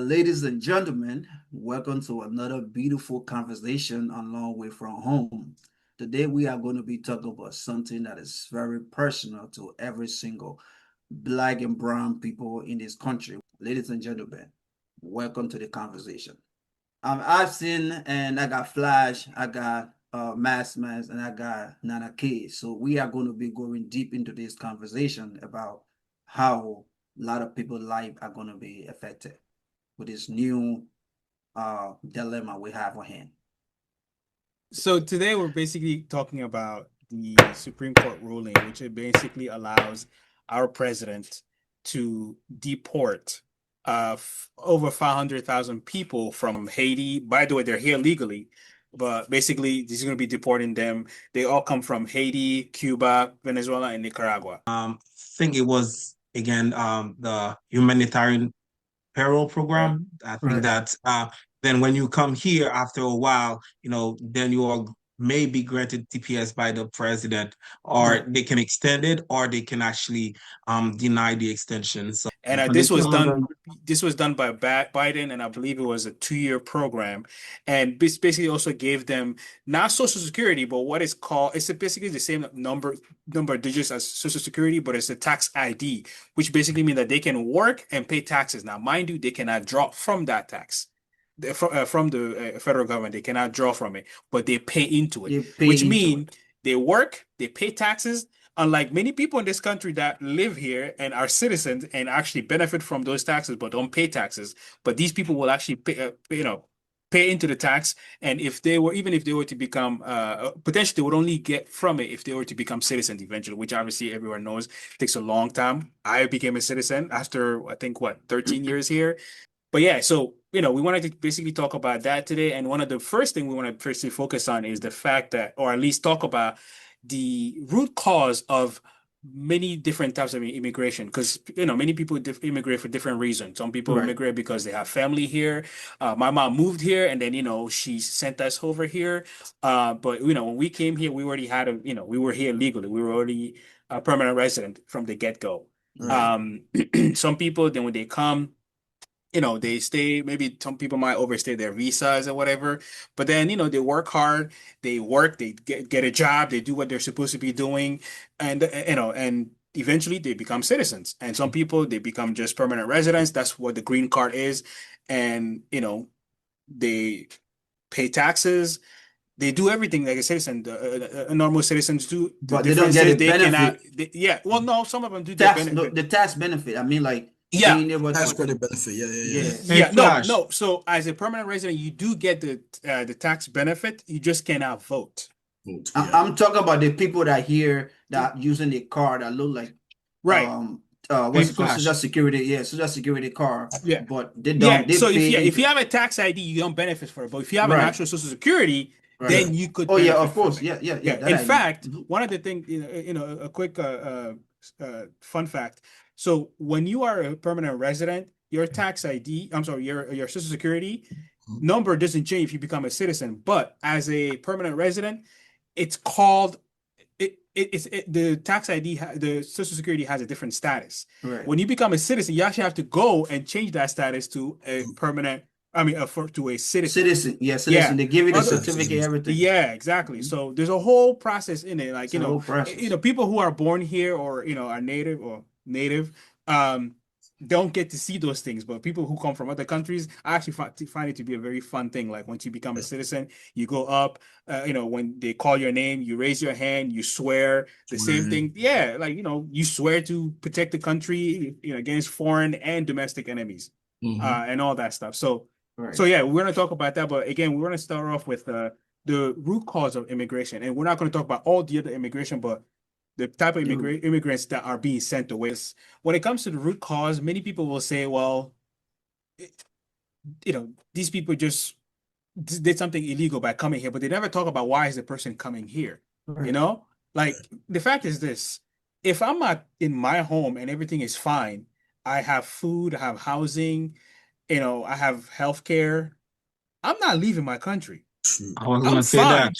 Ladies and gentlemen, welcome to another beautiful conversation on Long Way from Home. Today, we are going to be talking about something that is very personal to every single black and brown people in this country. Ladies and gentlemen, welcome to the conversation. I've seen and I got Flash, I got Mass, and I got Nana K. So we are going to be going deep into this conversation about how a lot of people's life are going to be affected with this new dilemma we have on hand. So today we're basically talking about the Supreme Court ruling, which it basically allows our president to deport over 500,000 people from Haiti. By the way, they're here legally, but basically he's going to be deporting them. They all come from Haiti, Cuba, Venezuela, and Nicaragua. Think it was again the humanitarian parole program. I think Right. that then when you come here after a while, then you are maybe granted TPS by the president, or they can extend it, or they can actually deny the extension. So And when they this was come under- done. This was done by Biden, and I believe it was a 2-year program, and this basically also gave them not Social Security, but what is called it's basically the same number of digits as Social Security, but it's a tax ID, which basically means that they can work and pay taxes. Now, mind you, they cannot draw from that tax. From the federal government, they cannot draw from it, but they pay into it, which means they work, they pay taxes. Unlike many people in this country that live here and are citizens and actually benefit from those taxes but don't pay taxes, but these people will actually pay into the tax. And if they were to become potentially, they would only get from it if they were to become citizens eventually, which obviously everyone knows takes a long time. I became a citizen after I think 13 years here. But yeah, so we wanted to basically talk about that today. And one of the first thing we want to firstly focus on is the fact that, or at least talk about the root cause of many different types of immigration, because many people immigrate for different reasons. Some people immigrate because they have family here. My mom moved here, and then she sent us over here. But when we came here, we already had we were here legally. We were already a permanent resident from the get-go. Some people then when they come, they stay, maybe some people might overstay their visas or whatever, but then, they work hard, they get a job, they do what they're supposed to be doing. And, and eventually they become citizens. And some people, they become just permanent residents. That's what the green card is. And, they pay taxes. They do everything like a citizen, normal citizens do. But they don't get the benefit. Yeah. Well, no, some of them do tax, get benefit. the tax benefit. I mean, like, yeah, tax credit benefit. No. So as a permanent resident, you do get the tax benefit. You just cannot vote. I'm talking about the people that here that using the card that look like what's it called? Social Security, Social Security card. Yeah, but they don't. Yeah, so if you have a tax ID, you don't benefit for it. But if you have an actual Social Security, then you could. Oh yeah, of course. Yeah. In fact, one of the things, a quick fun fact. So when you are a permanent resident, your tax ID, your Social Security number doesn't change if you become a citizen. But as a permanent resident, it's called the tax ID, the Social Security has a different status. Right. When you become a citizen, you actually have to go and change that status to a permanent. To a citizen. Citizen. They give you the certificate, everything. Yeah, exactly. So there's a whole process in it. Like people who are born here or are native don't get to see those things, but people who come from other countries, I actually find it to be a very fun thing. Like once you become a citizen, you go up, when they call your name, you raise your hand, you swear the same thing. Yeah, like you swear to protect the country against foreign and domestic enemies, and all that stuff. So yeah, we're gonna talk about that, but again, we're gonna start off with the root cause of immigration, and we're not gonna talk about all the other immigration, but the type of immigrants that are being sent away. When it comes to the root cause, many people will say, well, these people just did something illegal by coming here, but they never talk about why is the person coming here. Like the fact is this: if I'm not in my home and everything is fine, I have food, I have housing, I have healthcare, I'm not leaving my country. I was going to say that.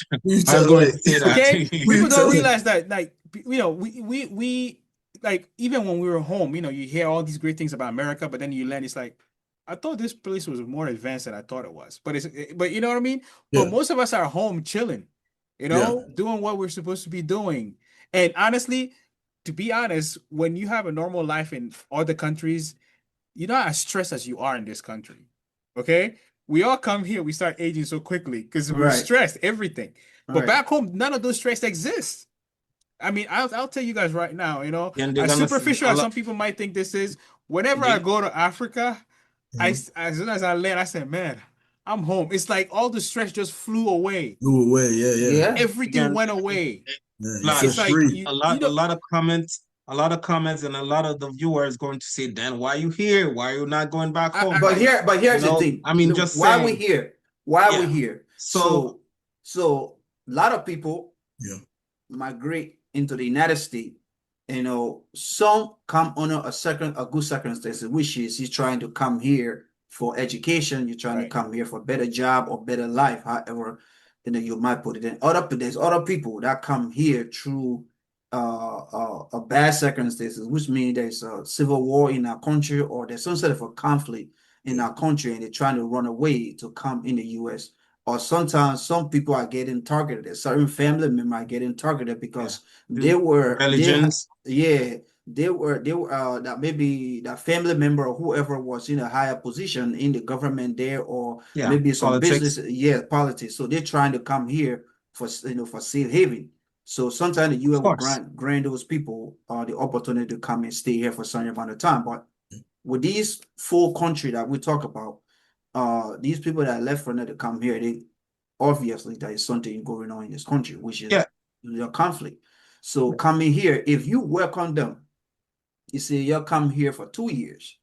Okay, people don't realize that, like, we like, even when we were home, you hear all these great things about America, but then you learn it's like I thought this place was more advanced than I thought it was. But you know what I mean? But Yeah, most of us are home chilling, yeah, doing what we're supposed to be doing. And honestly, to be honest, when you have a normal life in other countries, you're not as stressed as you are in this country. Okay? We all come here, we start aging so quickly because we're Right, stressed, everything. But right. back home, none of those stress exists. I mean, I'll tell you guys right now, And they're as gonna superficial a as lot. some people might think this is, whenever I They, go to Africa, mhm. as soon as I land, I said, man, I'm home. It's like all the stress just flew away. Move away. Yeah, yeah, Yeah. Everything again, went away. yeah. You feel It's Flash, like free. a lot of comments, and a lot of the viewers going to say, "Dan, why you here? Why you not going back home?" But I here, but here's the thing. I mean, just Why we saying, here? Why we yeah. here? So, So a lot of people Yeah, migrate into the United States. Some come under a good circumstances, which is he's trying to come here for education. You're trying to right. come here for better job or better life, however, you might put it in. There's other people that come here through a bad circumstances, which means there's a civil war in our country or there's some sort of a conflict in yeah, our country and they're trying to run away to come in the US. Or sometimes some people are getting targeted. Certain family members are getting targeted yeah, because the religions, yeah, they were that maybe that family member or whoever was in a higher position in the government there, or yeah, maybe some business, politics, yeah, politics. So they're trying to come here for safe haven. So sometimes the of US will course. grant those people the opportunity to come and stay here for some amount of time. But with these full country that we talk about, these people that left for to come here, they obviously there is something going on in this country, which is Yeah, the conflict. So coming here, if you welcome them, you say you come here for 2 years,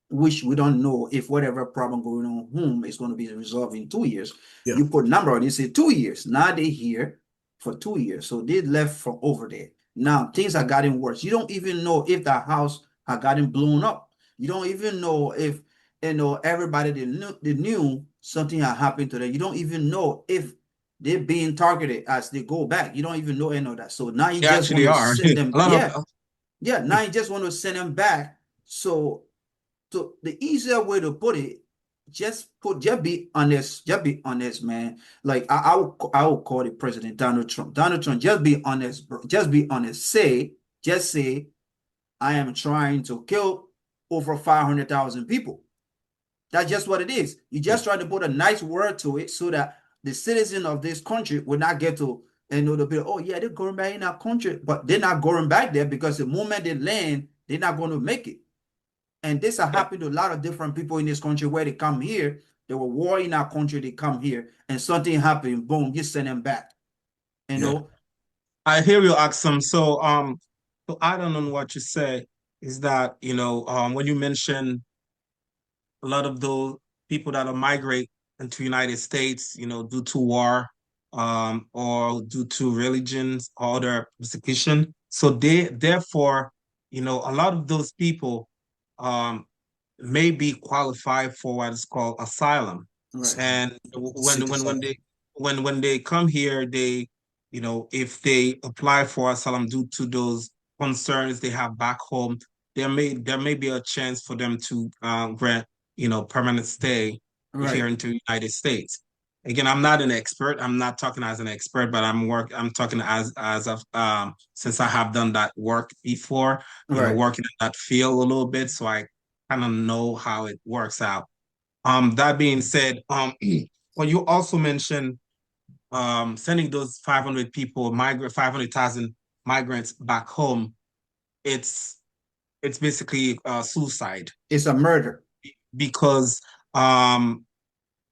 which we don't know if whatever problem going on home is going to be resolved in 2 years. yeah, You put number on it, you say 2 years. Now they here for 2 years. So they left from over there. Now things are getting worse. You don't even know if the house had gotten blown up. You don't even know if everybody they knew something had happened to them. You don't even know if they're being targeted as they go back. You don't even know any of that. So now you they just want actually to are. send A them, lot yeah, of yeah, now you just want to send them back. So the easier way to put it, just be honest, man. Like I will call the president Donald Trump. Donald Trump, just be honest, bro. Just be honest. Just say, I am trying to kill over 500,000 people. That's just what it is. You yeah. just try to put a nice word to it so that the citizen of this country will not get to they'll be, oh yeah, they're going back in our country, but they're not going back there because the moment they land, they're not going to make it. And this has yeah, happened to a lot of different people in this country where they come here, they were war in our country, they come here, and something happened, boom, you send them back. You Yeah. know, I hear you, Axum. So, to add on what you say is that, when you mention a lot of those people that are migrate into United States, due to war, or due to religions or other persecution. So therefore, a lot of those people, um, may be qualified for what is called asylum. right, And Seek asylum. when they come here, if they apply for asylum due to those concerns they have back home, there may be a chance for them to grant permanent stay right, here into the United States. Again, I'm not an expert. I'm not talking as an expert, but I'm talking as of since I have done that work before, right. working in that field a little bit, so I kind of know how it works out. That being said, well, you also mentioned sending those 500,000 migrants back home. It's it's basically suicide It's a murder. because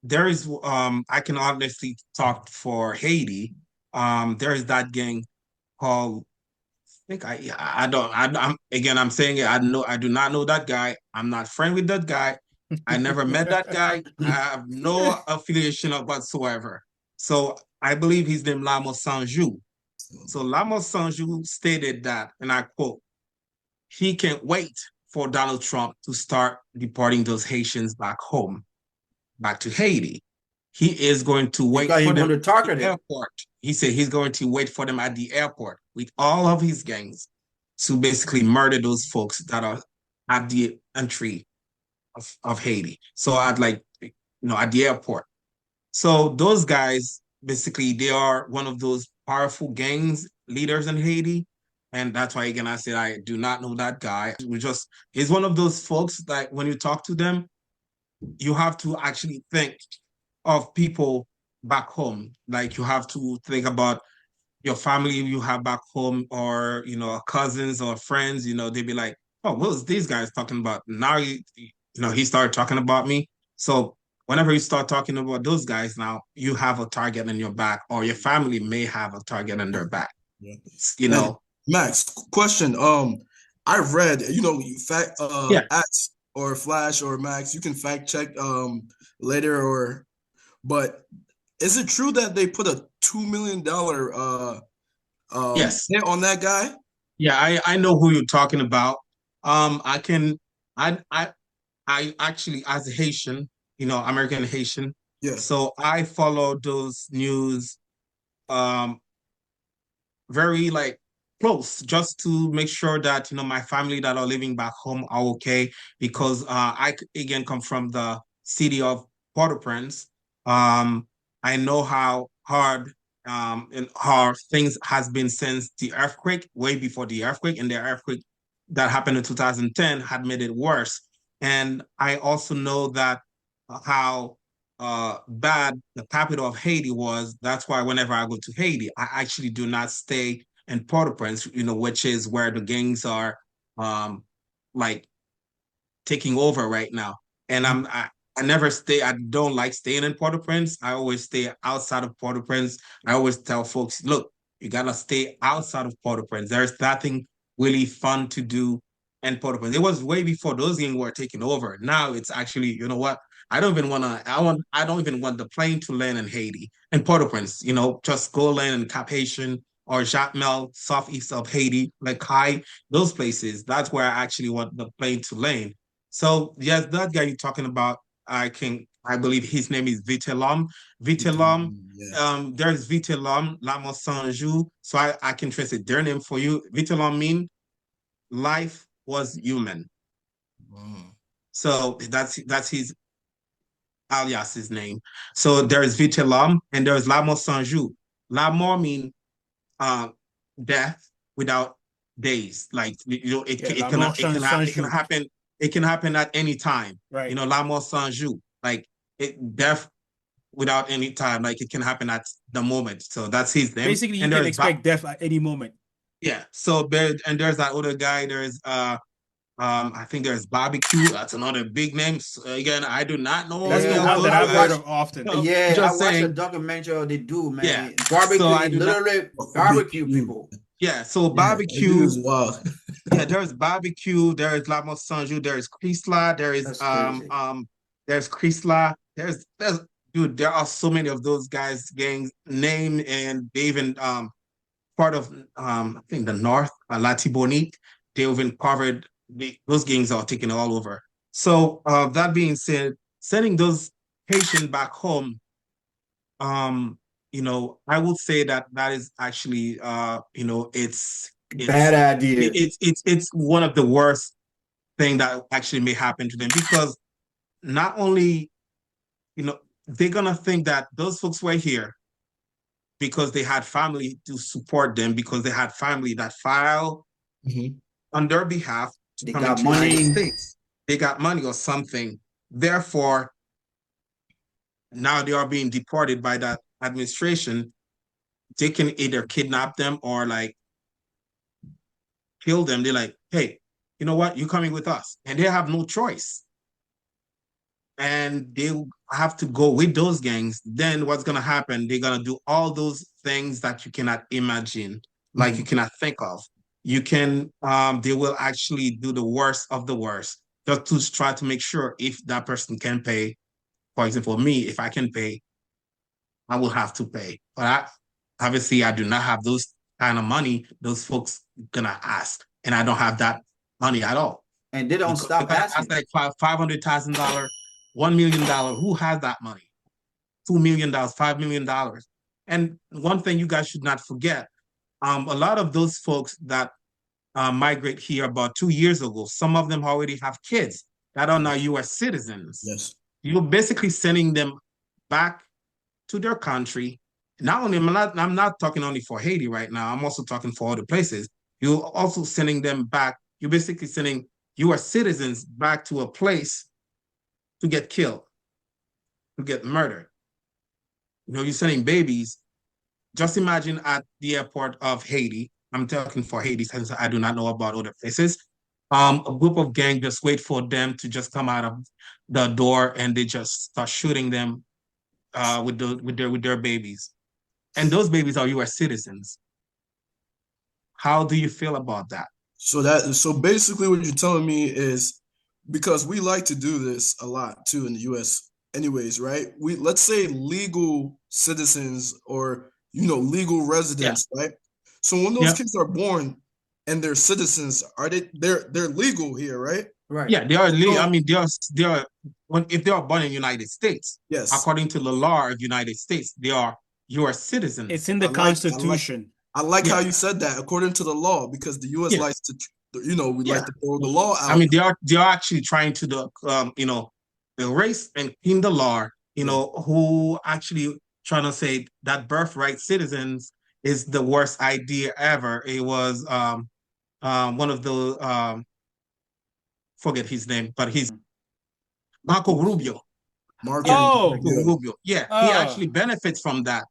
there is I can honestly talk for Haiti. There is that gang called think I don't I'm again I'm saying it. I do not know that guy. I'm not friend with that guy. I never met that guy. I have no affiliation of whatsoever. So I believe his name Lamos Sanju. So Lamos Sanju stated that, and I quote, he can't wait for Donald Trump to start deporting those Haitians back home, back to Haiti. He is going to wait Because for he's them going to at the target it. airport. He said he's going to wait for them at the airport with all of his gangs to basically murder those folks that are at the entry of Haiti. So at at the airport. So those guys, basically, they are one of those powerful gangs leaders in Haiti. And that's why, again, I said I do not know that guy. He's one of those folks that when you talk to them, you have to actually think of people back home. Like you have to think about your family you have back home, or cousins or friends. They'd be like, oh, what's these guys talking about now? He started talking about me. So whenever you start talking about those guys, now you have a target in your back, or your family may have a target in their back. Yeah. you And know Max, question. I read, you fact yeah. Ax or Flash or Max, you can fact check later, but is it true that they put a $2 million Yes. hit on that guy? Yeah, I know who you're talking about. I can I actually, as a Haitian, American Haitian, Yeah. so I follow those news um very like close, just to make sure that my family that are living back home are okay, because I again come from the city of Port-au-Prince. I know how hard and how things has been since the earthquake, way before the earthquake, and the earthquake that happened in 2010 had made it worse. And I also know that how bad the capital of Haiti was. That's why whenever I go to Haiti, I actually do not stay in Port-au-Prince, which is where the gangs are like taking over right now. And I never stay. I don't like staying in Port-au-Prince. I always stay outside of Port-au-Prince. I always tell folks, look, you gotta stay outside of Port-au-Prince. There's nothing really fun to do in Port-au-Prince. It was way before those gangs were taking over. Now it's actually, you know what? I don't even want to. I don't even want the plane to land in Haiti and Port-au-Prince. Just go land in Cap Haitian or Jacmel, southeast of Haiti, like Kai, those places. That's where I actually want the plane to land. So yes, that guy you're talking about, I believe his name is Vitelom. Vitelom. Yeah. There's Vitelom, Lamos Sanju. So I can translate their name for you. Vitelom mean life was human. So that's his alias, his name. So there's Vitelom and there's Lamos Sanju. Lamor mean uh, death without days. Like it can happen. It can happen at any time. Right. La mort sans jour. Like death without any time. Like it can happen at the moment. So that's his name. Basically, you can expect death at any moment. Yeah. So there's that other guy. There's I think there's Barbecue. That's another big name. So, again, I do not know. That's the one that I've heard of often. Yeah, I watched a documentary of the dude, man. Yeah. Barbecue, So literally barbecue people. Yeah, so Barbecue is wild. Yeah, there's Barbecue, there's La Sanju, there's Chrysler, there's Chrysler, there's dude, there are so many of those guys gangs name, and they even part of I think the North, Latibonite, they even covered those gangs are taken all over. So that being said, sending those Haitians back home, I would say that is actually it's bad idea. It's one of the worst thing that actually may happen to them, because not only they're gonna think that those folks were here because they had family to support them, because they had family that filed on their behalf to come into the United States. They got money or something. Therefore, now they are being deported by that administration. They can either kidnap them or like kill them. They're like, hey, you know what? You're coming with us. And they have no choice. And they have to go with those gangs. Then what's going to happen? They're going to do all those things that you cannot imagine, like you cannot think of. They will actually do the worst of the worst, just to try to make sure if that person can pay. For example, me, if I can pay, I will have to pay. But obviously, I do not have those kind of money those folks gonna ask, and I don't have that money at all. And they don't stop asking. That's like $500,000, $1 million. Who has that money? $2 million, $5 million. And one thing you guys should not forget: a lot of those folks that migrate here about 2 years ago, some of them already have kids. that are not U.S. citizens. Yes. You're basically sending them back to their country. Not only I'm not talking only for Haiti right now. I'm also talking for other places. You're also sending them back. You're basically sending U.S. citizens back to a place to get killed, to get murdered. You know, you're sending babies. Just imagine at the airport of Haiti. I'm talking for Haiti since I do not know about other places. A group of gang just wait for them to just come out of the door and they just start shooting them with their babies. And those babies are U.S. citizens. How do you feel about that? So basically what you're telling me is, because we like to do this a lot too in the US anyways, right? We, let's say legal citizens or legal Yeah. residents, right? So when those Yeah. kids are born and they're citizens, they're legal here, right? Right. Yeah, they are legal. I So mean, if they are born in the United States, yes, according to the law of the United States, they are U.S. It's citizens. in I the like I like Constitution. I like how Yeah. you said that according to the law, because the US Yeah. likes to, we Yeah. like to throw the law I out. mean, they are actually trying to erase and clean the law. Yeah. Who actually trying to say that birthright citizens is the worst idea ever. It was one of the forget his name, but he's Marco Rubio. Marco Yeah, Oh, Marco Rubio. Rubio. Yeah, he actually benefits from that.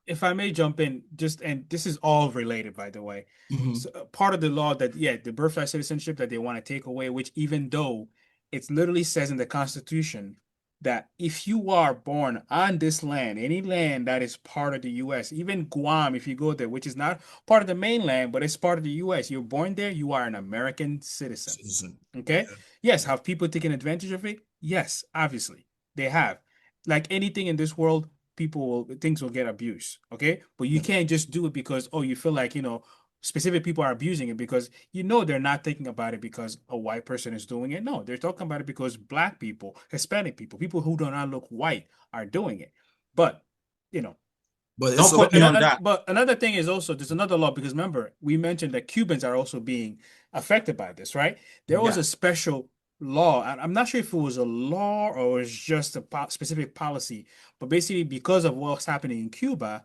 if I may jump in, and this is all related, by the way. Mhm. So part of the law that, yeah, the birthright citizenship that they want to take away, which even though it literally says in the Constitution that if you are born on this land, any land that is part of the U.S., even Guam, if you go there, which is not part of the mainland, but it's part of the U.S., you're born there, you are an American citizen. Citizen. Okay? Yeah. Yes, have people taken advantage of it? Yes, obviously. They have. Like anything in this world, things will get abused. Okay? But you Yeah. can't just do it because, oh, you feel like, specific people are abusing it because they're not thinking about it because a white person is doing it. No, they're talking about it because black people, Hispanic people who do not look white are doing it. But, you know, But it's Don't a put me on that. but another thing is also there's another law because remember we mentioned that Cubans are also being affected by this, right? There was Yeah, a special law, and I'm not sure if it was a law or it was just a specific policy, but basically because of what's happening in Cuba,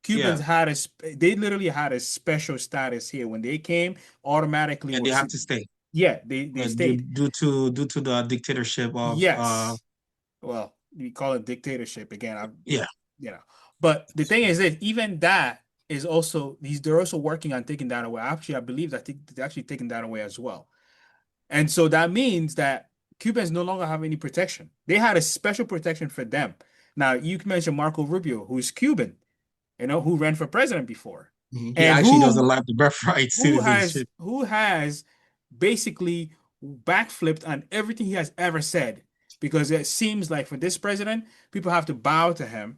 Cubans yeah, they literally had a special status here when they came automatically and they was have to stay yeah they due, stayed. due to the dictatorship of Yes. Well, we call it dictatorship again. yeah. You know. But the thing is that even that is also they're also working on taking that away. Actually, I believe that they're actually taking that away as well. And so that means that Cubans no longer have any protection. They had a special protection for them. Now, you mentioned Marco Rubio, who's Cuban, who ran for president before, Mhm. He and actually doesn't like the birthright citizenship. who has basically backflipped on everything he has ever said because it seems like for this president, people have to bow to him,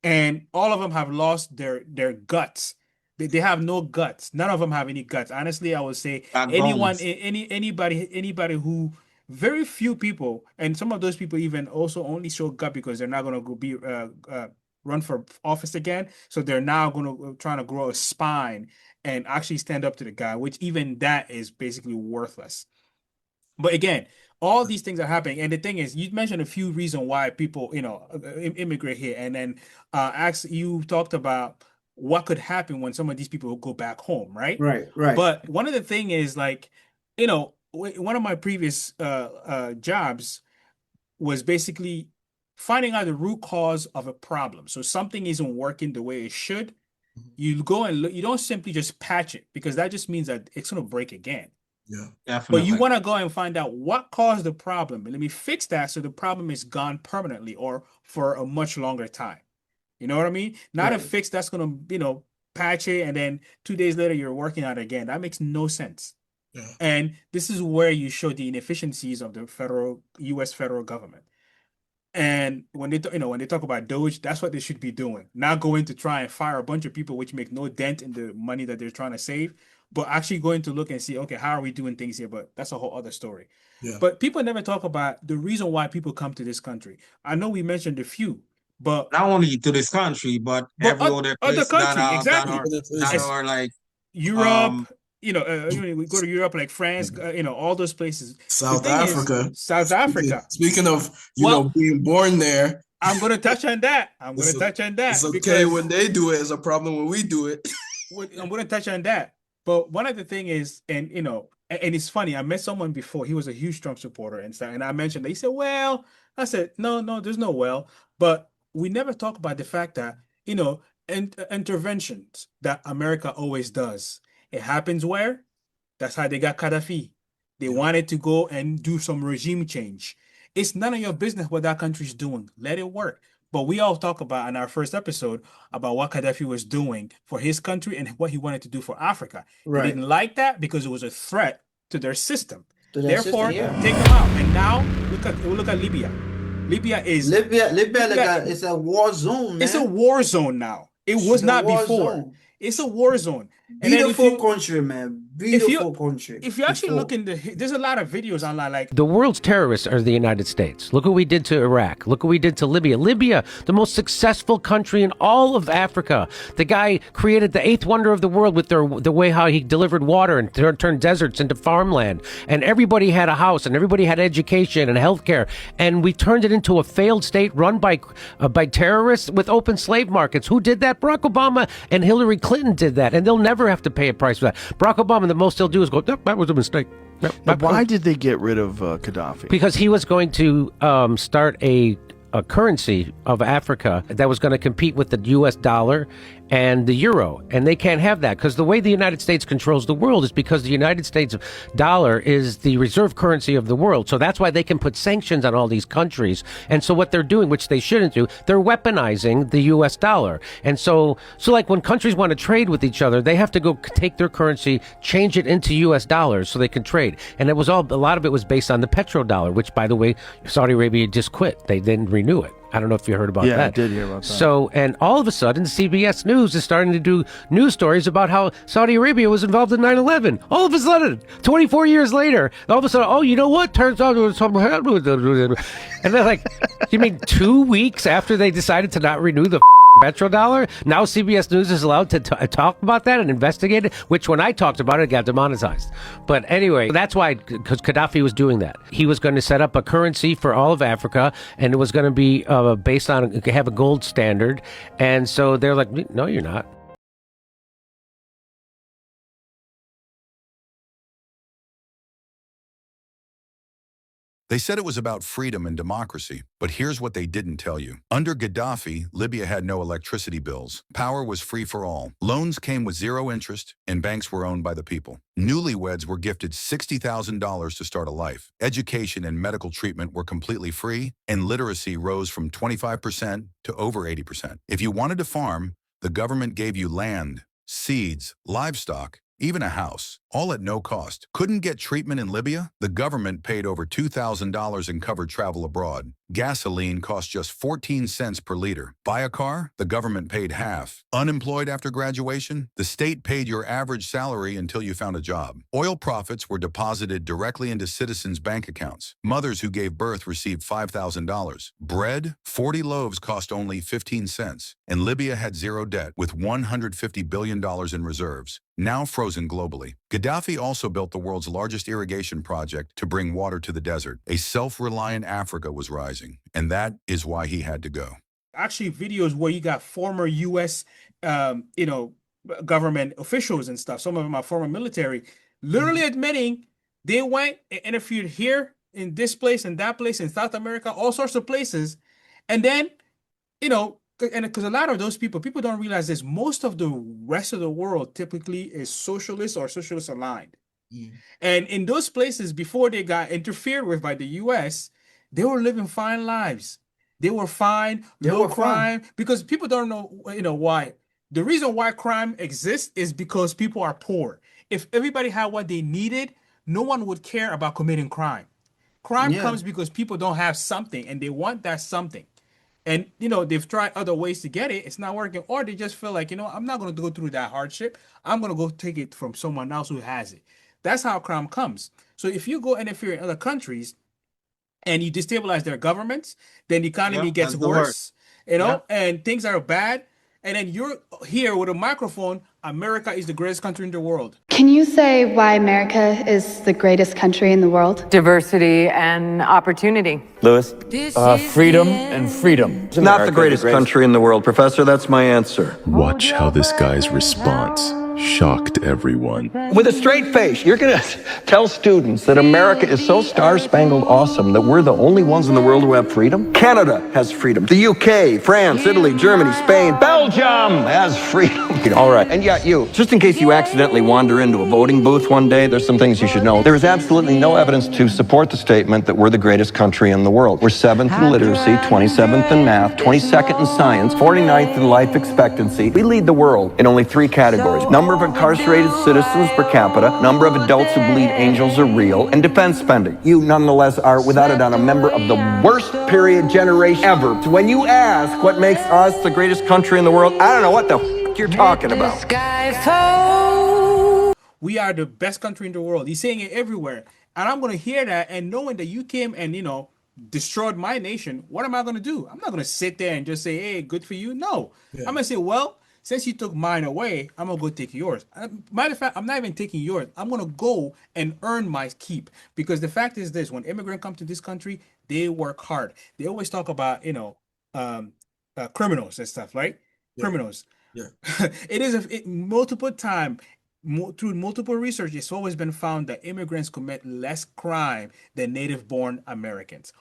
and all of them have lost their guts. They have no guts. None of them have any guts. Honestly, I would say anyone, Backbones. anybody who, very few people, and some of those people even also only show gut because they're not going to go be run for office again. So they're now going to trying to grow a spine and actually stand up to the guy, which even that is basically worthless. But again, all these things are happening, and the thing is, you mentioned a few reasons why people, immigrate here, and then you talked about what could happen when some of these people go back home, right? Right. Right. But one of the thing is like, one of my previous jobs was basically finding out the root cause of a problem. So something isn't working the way it should. You go and look, you don't simply just patch it because that just means that it's going to break again. Yeah. But you Definitely. want to go and find out what caused the problem. And let me fix that so the problem is gone permanently or for a much longer time. You know what I mean? Not a Right. fix that's going to, patch it and then 2 days later you're working on it again. That makes no sense. Yeah. And this is where you show the inefficiencies of the U.S. federal government. And when when they talk about Doge, that's what they should be doing. Not going to try and fire a bunch of people which make no dent in the money that they're trying to save, but actually going to look and see, okay, how are we doing things here? But that's a whole other story. Yeah. But people never talk about the reason why people come to this country. I know we mentioned a few, but Not only to this country, but every other other place that country, are that exactly. are But that As are like Europe, um we go to Europe like France, all those places. The South thing is, Africa. South Africa. Speaking of, Well, being born there, I'm going to touch on that. I'm going to touch on that it's okay because when they do it. It's a problem when we do it. I'm going to touch on that. But one of the thing is, and it's funny. I met someone before. He was a huge Trump supporter and stuff. And I mentioned that. He said, "Well," I said, "No, there's no well." But we never talk about the fact that interventions that America always does. It happens where? That's how they got Gaddafi. They wanted to go and do some regime change. It's none of your business what that country's doing. Let it work. But we all talk about in our first episode about what Gaddafi was doing for his country and what he wanted to do for Africa. They didn't like that because it was a threat to their system. Therefore, take them out. And now look at Libya. Libya it's a war zone, man. It's a war zone now. It was not before. It's a war zone. Beautiful country, man. Beautiful country. If you actually look there's a lot of videos online like the world's terrorists are the United States. Look what we did to Iraq. Look what we did to Libya. Libya, the most successful country in all of Africa. The guy created the eighth wonder of the world with the way how he delivered water and turned deserts into farmland. And everybody had a house and everybody had education and healthcare. And we turned it into a failed state run by terrorists with open slave markets. Who did that? Barack Obama and Hillary Clinton did that. And they'll never have to pay a price for that. Barack Obama, the most they'll do is go, "Nope, that was a mistake." Why did they get rid of Gaddafi? Because he was going to start a currency of Africa that was going to compete with the U.S. dollar and the euro, and they can't have that because the way the United States controls the world is because the United States dollar is the reserve currency of the world. So that's why they can put sanctions on all these countries. And so what they're doing, which they shouldn't do, they're weaponizing the U.S. dollar. And so like when countries want to trade with each other, they have to go take their currency, change it into U.S. dollars so they can trade. And a lot of it was based on the petrodollar, which, by the way, Saudi Arabia just quit. They didn't renew it. I don't know if you heard about that. Yeah, I did hear about that. So, and all of a sudden, CBS News is starting to do news stories about how Saudi Arabia was involved in 9/11. All of a sudden, 24 years later, all of a sudden, oh, you know what? Turns out there was something happened. And they're like, you mean 2 weeks after they decided to not renew the petrodollar? Now CBS News is allowed to talk about that and investigate it, which when I talked about it got demonetized. But anyway, that's why, because Gaddafi was doing that. He was going to set up a currency for all of Africa, and it was going to be based on, have a gold standard. And so they're like, no, you're not. They said it was about freedom and democracy, but here's what they didn't tell you. Under Gaddafi, Libya had no electricity bills. Power was free for all. Loans came with zero interest, and banks were owned by the people. Newlyweds were gifted $60,000 to start a life. Education and medical treatment were completely free, and literacy rose from 25% to over 80%. If you wanted to farm, the government gave you land, seeds, livestock, even a house, all at no cost. Couldn't get treatment in Libya? The government paid over $2,000 and covered travel abroad. Gasoline cost just 14 cents per liter. Buy a car? The government paid half. Unemployed after graduation? The state paid your average salary until you found a job. Oil profits were deposited directly into citizens' bank accounts. Mothers who gave birth received $5,000. Bread? 40 loaves cost only 15 cents. And Libya had zero debt with $150 billion in reserves, now frozen globally. Gaddafi also built the world's largest irrigation project to bring water to the desert. A self-reliant Africa was rising, and that is why he had to go. Actually, videos where you got former U.S. Government officials and stuff. Some of them are former military, literally admitting they went and interfered here in this place and that place in South America, all sorts of places, and then and because a lot of those people don't realize this, most of the rest of the world typically is socialist or socialist aligned. And in those places, before they got interfered with by the US, they were living fine lives. They were fine, no crime, because people don't know, why. The reason why crime exists is because people are poor. If everybody had what they needed, no one would care about committing crime. Crime comes because people don't have something and they want that something. And, they've tried other ways to get it. It's not working. Or they just feel like, I'm not going to go through that hardship. I'm going to go take it from someone else who has it. That's how crime comes. So if you go interfere in other countries and you destabilize their governments, then the economy gets worse, and things are bad. And then you're here with a microphone America is the greatest country in the world. Can you say why America is the greatest country in the world? Diversity and opportunity. Lewis? Freedom and freedom. It's not the greatest country in the world, Professor. That's my answer. Watch how this guy's response shocked everyone. With a straight face, you're going to tell students that America is so star-spangled awesome that we're the only ones in the world who have freedom? Canada has freedom. The UK, France, Italy, Germany, Spain, Belgium has freedom. All right. And yet you, just in case you accidentally wander into a voting booth one day, there's some things you should know. There is absolutely no evidence to support the statement that we're the greatest country in the world. We're 7th in literacy, 27th in math, 22nd in science, 49th in life expectancy. We lead the world in only 3 categories. Number of incarcerated citizens per capita, number of adults who believe angels are real, and defense spending. You nonetheless are, without a doubt, a member of the worst period generation ever. So when you ask what makes us the greatest country in the world, I don't know what the you're talking about. We are the best country in the world. He's saying it everywhere. And I'm going to hear that, and knowing that you came and, destroyed my nation, what am I going to do? I'm not going to sit there and just say, hey, good for you. No. Yeah. I'm going to say, well, since you took mine away, I'm going to go take yours. Matter of fact, I'm not even taking yours. I'm going to go and earn my keep. Because the fact is this, when immigrants come to this country, they work hard. They always talk about, criminals and stuff, right? Yeah. Criminals. Yeah. It is multiple time through multiple research, it's always been found that immigrants commit less crime than native-born Americans.